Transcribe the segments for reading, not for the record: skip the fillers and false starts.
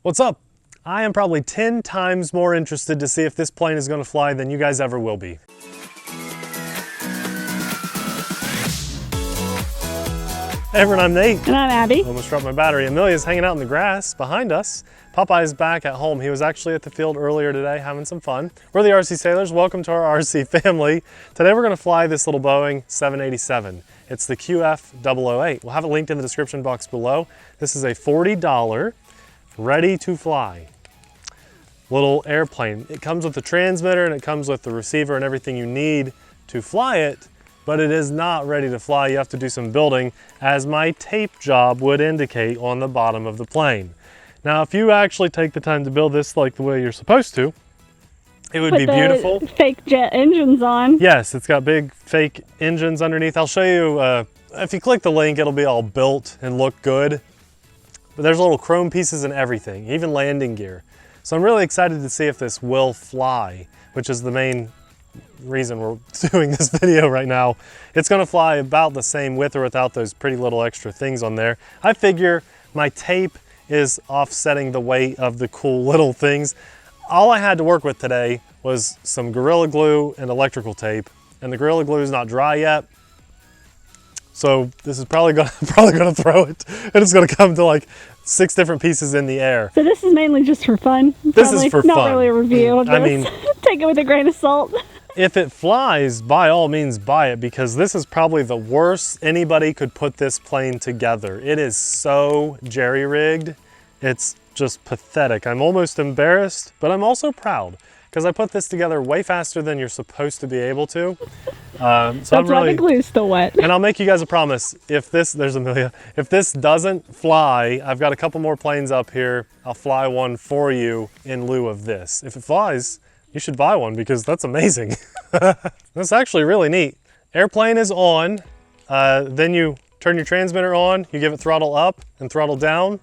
What's up? I am probably 10 times more interested to see if this plane is going to fly than you guys ever will be. Hey everyone, I'm Nate. And I'm Abby. Almost dropped my battery. Amelia's hanging out in the grass behind us. Popeye's back at home. He was actually at the field earlier today having some fun. We're the RC Sailors. Welcome to our RC family. Today we're going to fly this little Boeing 787. It's the QF008. We'll have it linked in the description box below. This is a $40 ready to fly little airplane. It comes with the transmitter and it comes with the receiver and everything you need to fly it, but it is not ready to fly. You have to do some building, as my tape job would indicate on the bottom of the plane. Now, if you actually take the time to build this like the way you're supposed to, it would be beautiful. Fake jet engines on. Yes, it's got big fake engines underneath. I'll show you, if you click the link, it'll be all built and look good. But there's little chrome pieces and everything, even landing gear. So I'm really excited to see if this will fly, which is the main reason we're doing this video right now. It's gonna fly about the same with or without those pretty little extra things on there. I figure my tape is offsetting the weight of the cool little things. All I had to work with today was some Gorilla Glue and electrical tape, and the Gorilla Glue is not dry yet. So this is probably gonna throw it, and it's gonna come to like 6 different pieces in the air. So this is mainly just for fun. This is for not fun. Not really a review of this. I mean, take it with a grain of salt. If it flies, by all means buy it, because this is probably the worst anybody could put this plane together. It is so jerry-rigged. It's just pathetic. I'm almost embarrassed, but I'm also proud, because I put this together way faster than you're supposed to be able to. That's why the glue's still wet. And I'll make you guys a promise. If this, there's Amelia. If this doesn't fly, I've got a couple more planes up here. I'll fly one for you in lieu of this. If it flies, you should buy one, because that's amazing. That's actually really neat. Airplane is on. Then you turn your transmitter on. You give it throttle up and throttle down,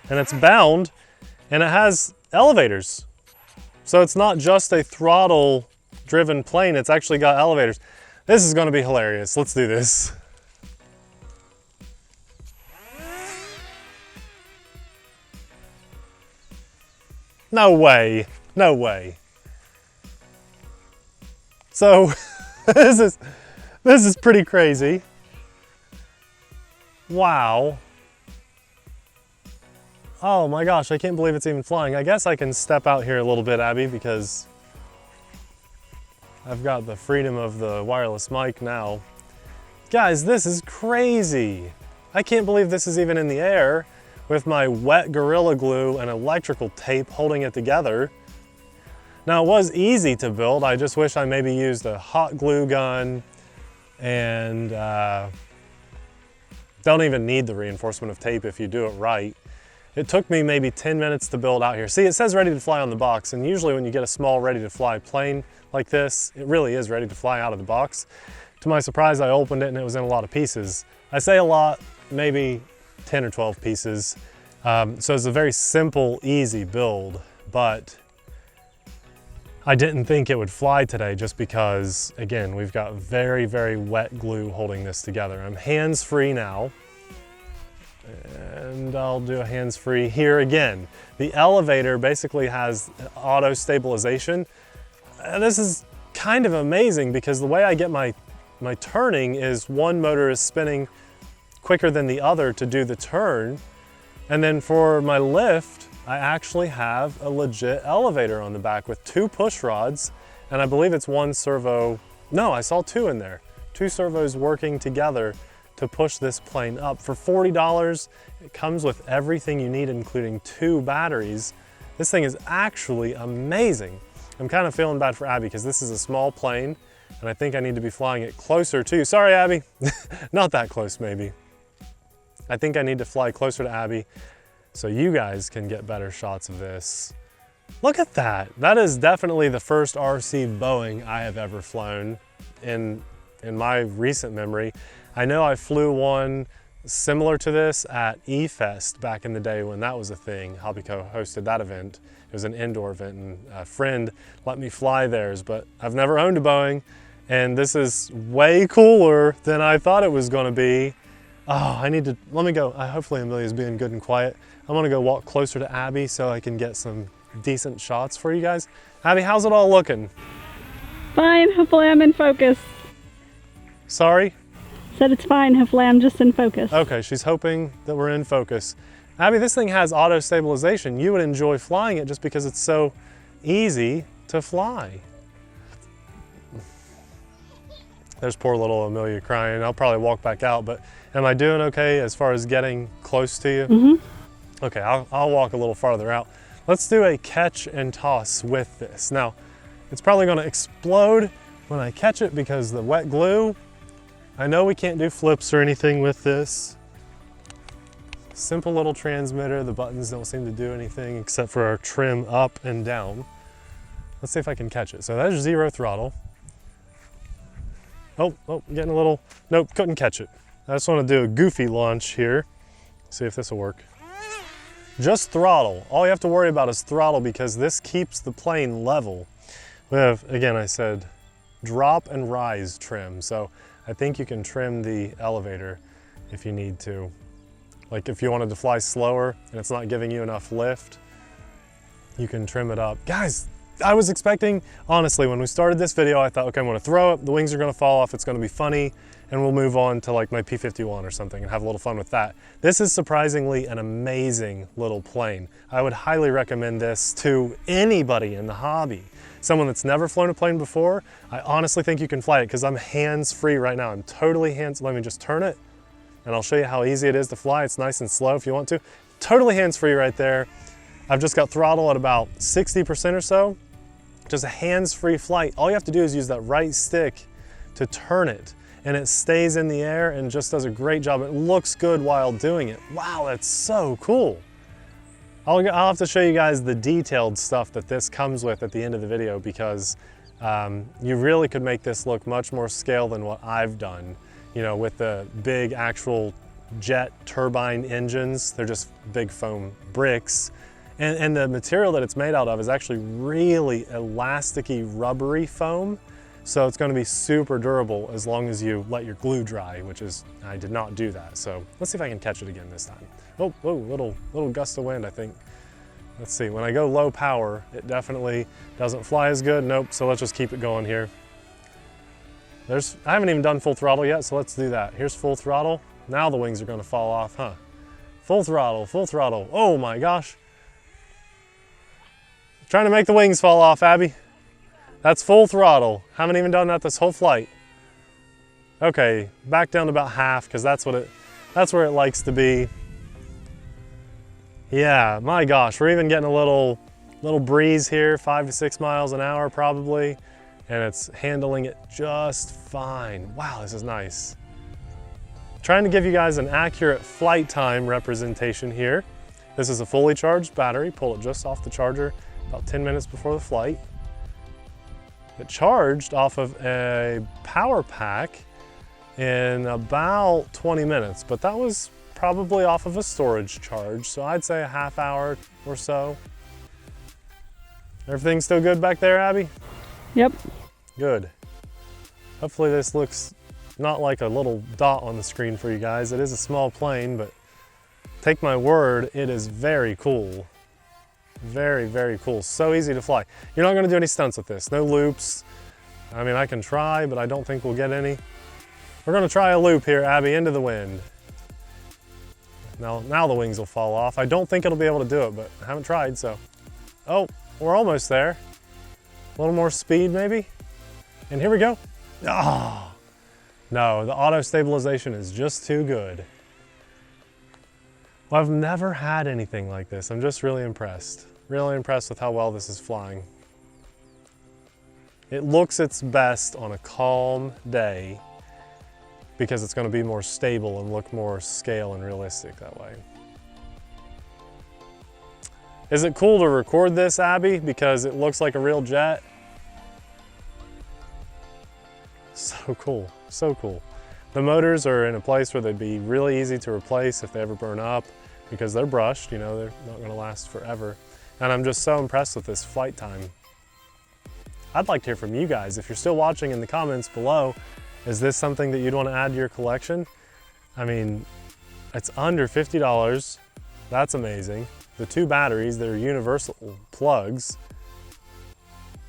and it's bound, and it has elevators. So it's not just a throttle driven plane, it's actually got elevators. This is gonna be hilarious. Let's do this. No way, no way. So this is pretty crazy. Wow. Oh my gosh, I can't believe it's even flying. I guess I can step out here a little bit, Abby, because I've got the freedom of the wireless mic now. Guys, this is crazy. I can't believe this is even in the air with my wet Gorilla Glue and electrical tape holding it together. Now, it was easy to build. I just wish I maybe used a hot glue gun, and don't even need the reinforcement of tape if you do it right. It took me maybe 10 minutes to build out here. See, it says ready to fly on the box, and usually when you get a small ready to fly plane like this, it really is ready to fly out of the box. To my surprise, I opened it and it was in a lot of pieces. I say a lot, maybe 10 or 12 pieces. So it's a very simple, easy build, but I didn't think it would fly today just because, again, we've got very, very wet glue holding this together. I'm hands-free now. And I'll do a hands-free here again. The elevator basically has auto stabilization. And this is kind of amazing, because the way I get my turning is one motor is spinning quicker than the other to do the turn. And then for my lift, I actually have a legit elevator on the back with 2 push rods, and I believe it's 1 servo. No, I saw 2 in there. 2 servos working together to push this plane up. For $40, it comes with everything you need, including 2 batteries. This thing is actually amazing. I'm kind of feeling bad for Abby, because this is a small plane, and I think I need to be flying it closer to you. Sorry, Abby. Not that close, maybe. I think I need to fly closer to Abby so you guys can get better shots of this. Look at that. That is definitely the first RC Boeing I have ever flown in my recent memory. I know I flew one similar to this at E-Fest back in the day when that was a thing. Hobbyco hosted that event. It was an indoor event, and a friend let me fly theirs, but I've never owned a Boeing, and this is way cooler than I thought it was gonna be. Oh, I need to, let me go. Hopefully Amelia's being good and quiet. I'm gonna go walk closer to Abby so I can get some decent shots for you guys. Abby, how's it all looking? Fine, hopefully I'm in focus. Sorry? Said it's fine, hopefully I'm just in focus. Okay, she's hoping that we're in focus. Abby, this thing has auto stabilization. You would enjoy flying it just because it's so easy to fly. There's poor little Amelia crying. I'll probably walk back out, but am I doing okay as far as getting close to you? Mm-hmm. Okay, I'll walk a little farther out. Let's do a catch and toss with this. Now, it's probably gonna explode when I catch it because the wet glue. I know we can't do flips or anything with this. Simple little transmitter. The buttons don't seem to do anything except for our trim up and down. Let's see if I can catch it. So that's 0 throttle. Oh, getting a little, nope, couldn't catch it. I just want to do a goofy launch here. See if this will work. Just throttle. All you have to worry about is throttle because this keeps the plane level. We have, again, I said drop and rise trim. So I think you can trim the elevator if you need to. Like if you wanted to fly slower and it's not giving you enough lift, you can trim it up. Guys, I was expecting, honestly, when we started this video, I thought, okay, I'm gonna throw it, the wings are gonna fall off, it's gonna be funny, and we'll move on to like my P-51 or something and have a little fun with that. This is surprisingly an amazing little plane. I would highly recommend this to anybody in the hobby. Someone that's never flown a plane before, I honestly think you can fly it because I'm hands-free right now. I'm totally let me just turn it, and I'll show you how easy it is to fly. It's nice and slow if you want to. Totally hands-free right there. I've just got throttle at about 60% or so. Just a hands-free flight. All you have to do is use that right stick to turn it, and it stays in the air and just does a great job. It looks good while doing it. Wow, that's so cool. I'll have to show you guys the detailed stuff that this comes with at the end of the video because you really could make this look much more scale than what I've done. You know, with the big actual jet turbine engines, they're just big foam bricks. And the material that it's made out of is actually really elasticy, rubbery foam. So it's gonna be super durable as long as you let your glue dry, which is, I did not do that. So let's see if I can catch it again this time. Oh, whoa, little gust of wind, I think. Let's see, when I go low power, it definitely doesn't fly as good. Nope, so let's just keep it going here. I haven't even done full throttle yet, so let's do that. Here's full throttle. Now the wings are gonna fall off, huh? Full throttle, full throttle. Oh my gosh. Trying to make the wings fall off, Abby. That's full throttle. Haven't even done that this whole flight. Okay, back down to about half because that's where it likes to be. Yeah, my gosh, we're even getting a little breeze here, 5 to 6 miles an hour probably, and it's handling it just fine. Wow, this is nice. Trying to give you guys an accurate flight time representation here. This is a fully charged battery. Pull it just off the charger about 10 minutes before the flight. It charged off of a power pack in about 20 minutes, but that was probably off of a storage charge, so I'd say a half hour or so. Everything still good back there, Abby? Yep. Good. Hopefully this looks not like a little dot on the screen for you guys. It is a small plane, but take my word, it is very cool. Very, very cool. So easy to fly. You're not going to do any stunts with this. No loops. I mean, I can try, but I don't think we'll get any. We're going to try a loop here, Abby, into the wind. Now the wings will fall off. I don't think it'll be able to do it, but I haven't tried, so. Oh, we're almost there. A little more speed, maybe. And here we go. Oh, no, the auto stabilization is just too good. Well, I've never had anything like this. I'm just really impressed. Really impressed with how well this is flying. It looks its best on a calm day because it's going to be more stable and look more scale and realistic that way. Is it cool to record this, Abby, because it looks like a real jet? So cool, so cool. The motors are in a place where they'd be really easy to replace if they ever burn up because they're brushed, you know, they're not gonna last forever. And I'm just so impressed with this flight time. I'd like to hear from you guys. If you're still watching, in the comments below, is this something that you'd want to add to your collection? I mean, it's under $50. That's amazing. The 2 batteries, they're universal plugs.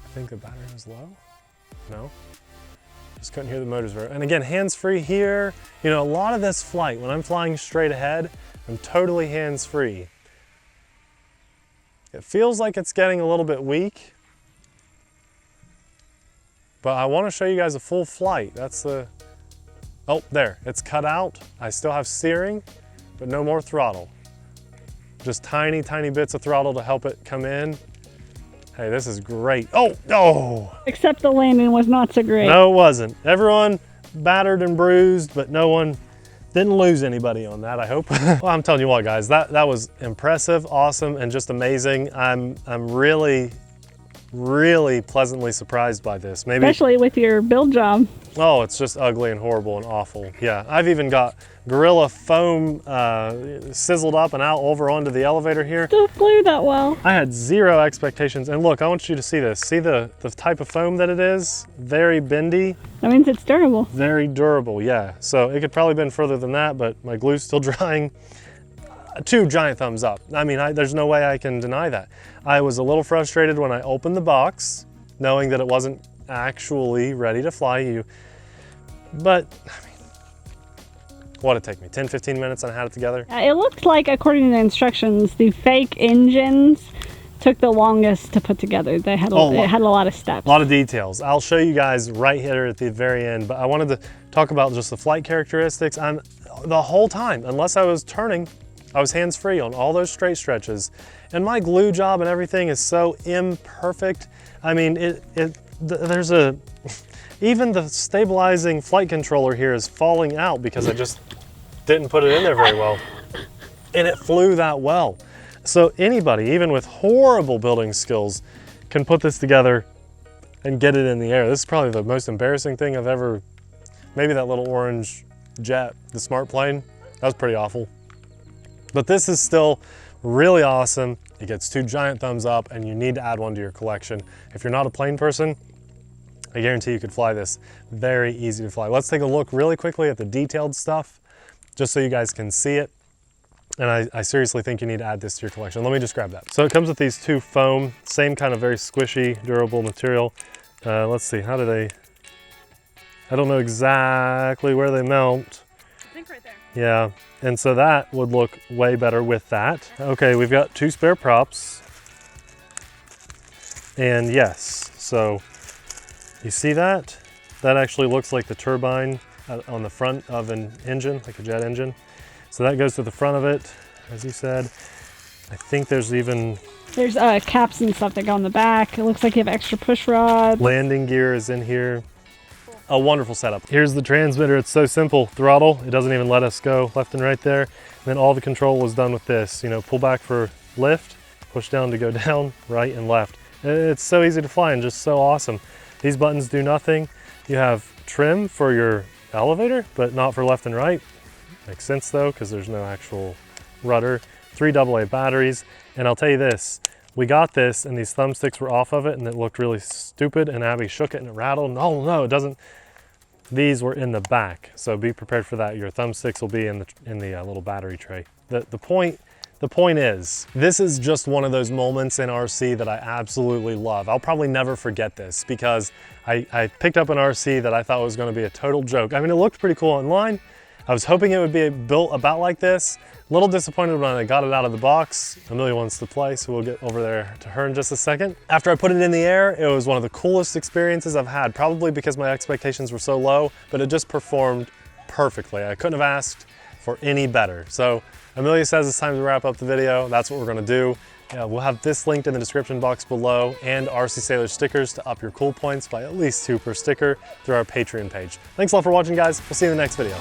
I think the battery was low? No? Just couldn't hear the motors very. And again, hands-free here. You know, a lot of this flight, when I'm flying straight ahead, I'm totally hands-free. It feels like it's getting a little bit weak, but I want to show you guys a full flight. That's the, oh, there, it's cut out. I still have steering, but no more throttle. Just tiny, tiny bits of throttle to help it come in. Hey, this is great. Oh, oh! Except the landing was not so great. No, it wasn't. Everyone battered and bruised, but no one didn't lose anybody on that, I hope. Well, I'm telling you what, guys, that was impressive, awesome, and just amazing. I'm really pleasantly surprised by this. Maybe, especially with your build job. Oh, it's just ugly and horrible and awful. Yeah, I've even got Gorilla foam sizzled up and out over onto the elevator here. Still glued that well. I had 0 expectations. And look, I want you to see this. See the type of foam that it is? Very bendy. That means it's durable. Very durable, yeah. So it could probably been further than that, but my glue's still drying. 2 giant thumbs up. I mean, there's no way I can deny that. I was a little frustrated when I opened the box, knowing that it wasn't actually ready to fly. But, I mean, what'd it take me? 10, 15 minutes and I had it together? It looked like, according to the instructions, the fake engines took the longest to put together. It had a lot of steps. A lot of details. I'll show you guys right here at the very end, but I wanted to talk about just the flight characteristics. The whole time, unless I was turning, I was hands-free on all those straight stretches. And my glue job and everything is so imperfect. I mean, even the stabilizing flight controller here is falling out because I just didn't put it in there very well. And it flew that well. So anybody, even with horrible building skills, can put this together and get it in the air. This is probably the most embarrassing thing I've ever, maybe that little orange jet, the smart plane, that was pretty awful. But this is still really awesome. It gets 2 giant thumbs up and you need to add one to your collection. If you're not a plane person, I guarantee you could fly this. Very easy to fly. Let's take a look really quickly at the detailed stuff, just so you guys can see it. And I seriously think you need to add this to your collection. Let me just grab that. So it comes with these 2 foam, same kind of very squishy, durable material. Let's see, how do they, I don't know exactly where they mount. I think right there. Yeah, and so that would look way better with that. Okay, we've got 2 spare props. And yes, so you see that? That actually looks like the turbine on the front of an engine, like a jet engine. So that goes to the front of it, as you said. I think there's caps and stuff that go on the back. It looks like you have extra push rods. Landing gear is in here. A wonderful setup. Here's the transmitter. It's so simple. Throttle, it doesn't even let us go left and right there. And then all the control was done with this. You know, pull back for lift, push down to go down, right and left. It's so easy to fly and just so awesome. These buttons do nothing. You have trim for your elevator, but not for left and right. Makes sense though, because there's no actual rudder. 3 AA batteries. And I'll tell you this, we got this and these thumbsticks were off of it and it looked really stupid and Abby shook it and it rattled. No, it doesn't. These were in the back, so be prepared for that. Your thumbsticks will be in the little battery tray. The point is, this is just one of those moments in RC that I absolutely love. I'll probably never forget this because I picked up an RC that I thought was going to be a total joke. I mean, it looked pretty cool online. I was hoping it would be built about like this. A little disappointed when I got it out of the box. Amelia wants to play, so we'll get over there to her in just a second. After I put it in the air, it was one of the coolest experiences I've had, probably because my expectations were so low, but it just performed perfectly. I couldn't have asked for any better. So Amelia says it's time to wrap up the video. That's what we're gonna do. We'll have this linked in the description box below and RC Sailors stickers to up your cool points by at least 2 per sticker through our Patreon page. Thanks a lot for watching, guys. We'll see you in the next video.